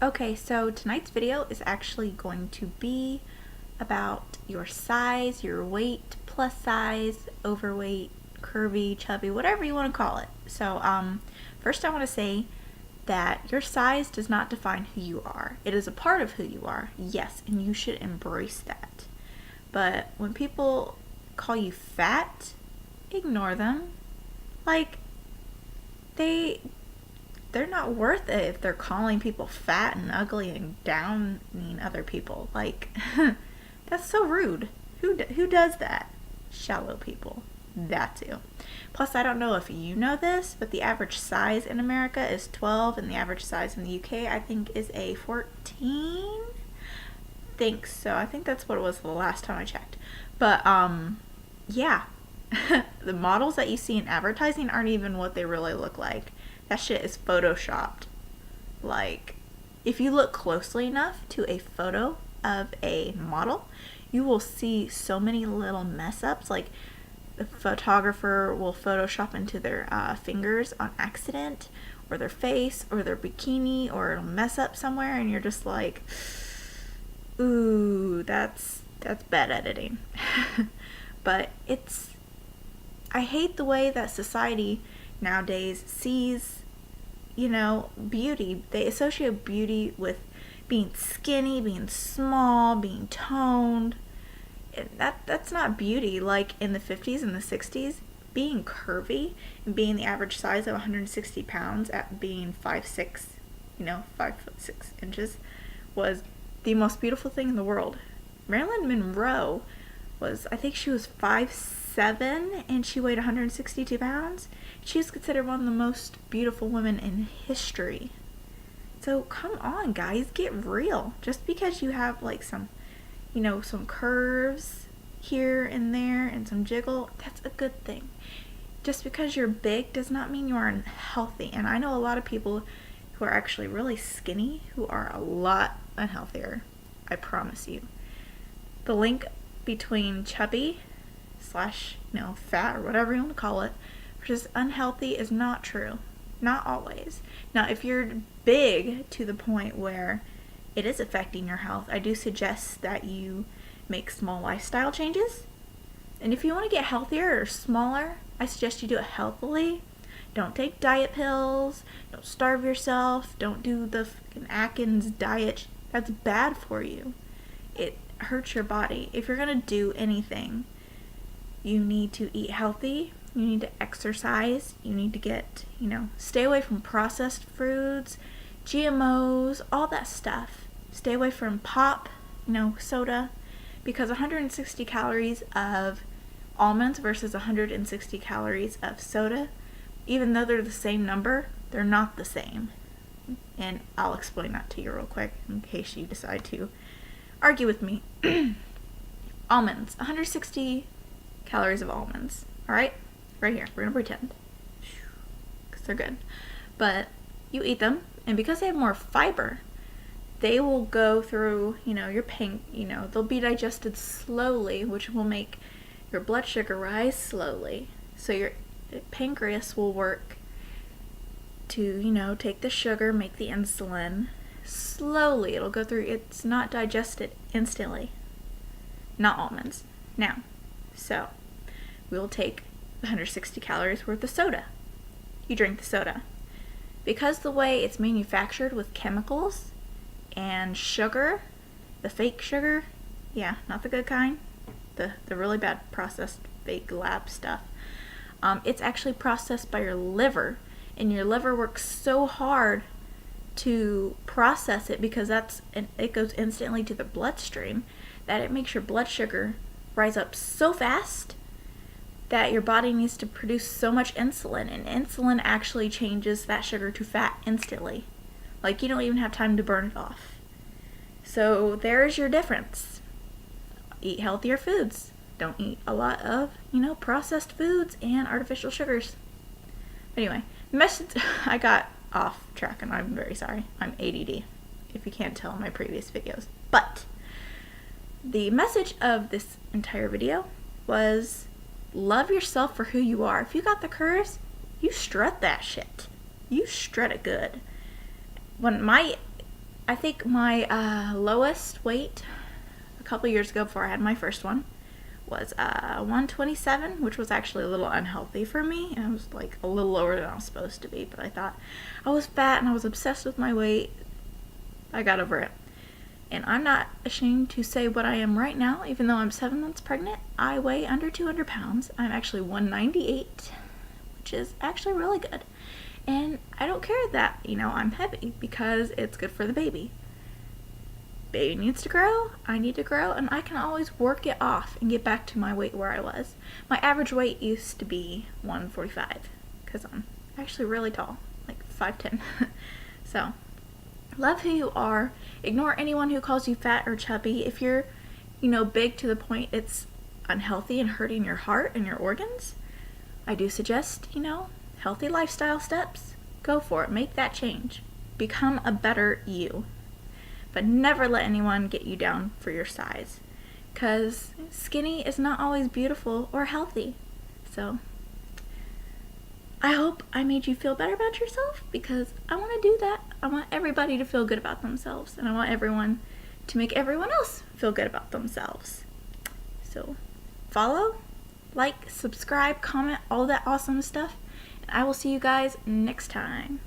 Okay, so tonight's video is actually going to be about your size, your weight, plus size, overweight, curvy, chubby, whatever you want to call it. So first I want to say that your size does not define who you are. It is a part of who you are, yes, and you should embrace that. But when people call you fat, ignore them. Like, they're not worth it if they're calling people fat and ugly and downing other people. Like, that's so rude. Who does that? Shallow people. That too. Plus, I don't know if you know this, but the average size in America is 12, and the average size in the UK, I think, is a 14. Think so. I think that's what it was the last time I checked. But yeah. The models that you see in advertising aren't even what they really look like. That shit is photoshopped. Like, if you look closely enough to a photo of a model, you will see so many little mess ups. Like, the photographer will photoshop into their fingers on accident, or their face, or their bikini, or it'll mess up somewhere, and you're just like, ooh, that's bad editing. But I hate the way that society nowadays sees, beauty. They associate beauty with being skinny, being small, being toned. That's not beauty. Like in the 50s and the 60s, being curvy and being the average size of 160 pounds at being 5'6", 5'6" was the most beautiful thing in the world. Marilyn Monroe I think she was 5'7", and she weighed 162 pounds. She was considered one of the most beautiful women in history. So come on, guys, get real. Just because you have like some curves here and there and some jiggle, that's a good thing. Just because you're big does not mean you are unhealthy. And I know a lot of people who are actually really skinny who are a lot unhealthier. I promise you. The link between chubby / fat, or whatever you want to call it, versus unhealthy is not true. Not always. Now, if you're big to the point where it is affecting your health, I do suggest that you make small lifestyle changes. And if you want to get healthier or smaller, I suggest you do it healthily. Don't take diet pills. Don't starve yourself. Don't do the fucking Atkins diet. That's bad for you. It hurts your body. If you're going to do anything, you need to eat healthy. You need to exercise. You need to stay away from processed foods, GMOs, all that stuff. Stay away from pop, soda, because 160 calories of almonds versus 160 calories of soda, even though they're the same number, they're not the same. And I'll explain that to you real quick in case you decide to argue with me. Almonds, 160 calories of almonds. Alright? Right here. We're going to pretend. Because they're good. But you eat them, and because they have more fiber, they will go through, your they'll be digested slowly, which will make your blood sugar rise slowly. So your pancreas will work to, take the sugar, make the insulin. Slowly, it'll go through. It's not digested instantly. Not almonds. Now, so we'll take 160 calories worth of soda. You drink the soda. Because the way it's manufactured with chemicals and sugar, the fake sugar, not the good kind, the really bad processed fake lab stuff, it's actually processed by your liver, and your liver works so hard to process it because it goes instantly to the bloodstream that it makes your blood sugar rise up so fast that your body needs to produce so much insulin, and insulin actually changes that sugar to fat instantly. Like, you don't even have time to burn it off. So there's your difference. Eat healthier foods. Don't eat a lot of, processed foods and artificial sugars. Anyway, the message, I got off track and I'm very sorry. I'm ADD, if you can't tell in my previous videos. But the message of this entire video was love yourself for who you are. If you got the curves, you strut that shit. You strut it good. When my I think my lowest weight a couple years ago before I had my first one was 127, which was actually a little unhealthy for me. And I was like a little lower than I was supposed to be, but I thought I was fat and I was obsessed with my weight. I got over it. And I'm not ashamed to say what I am right now, even though I'm 7 months pregnant. I weigh under 200 pounds. I'm actually 198, which is actually really good. And I don't care that, I'm heavy because it's good for the baby. Baby needs to grow, I need to grow, and I can always work it off and get back to my weight where I was. My average weight used to be 145 because I'm actually really tall, like 5'10". So, love who you are. Ignore anyone who calls you fat or chubby. If you're, big to the point it's unhealthy and hurting your heart and your organs, I do suggest, healthy lifestyle steps. Go for it. Make that change. Become a better you. But never let anyone get you down for your size. Because skinny is not always beautiful or healthy. So, I hope I made you feel better about yourself, because I want to do that. I want everybody to feel good about themselves, and I want everyone to make everyone else feel good about themselves. So, follow, like, subscribe, comment, all that awesome stuff, and I will see you guys next time.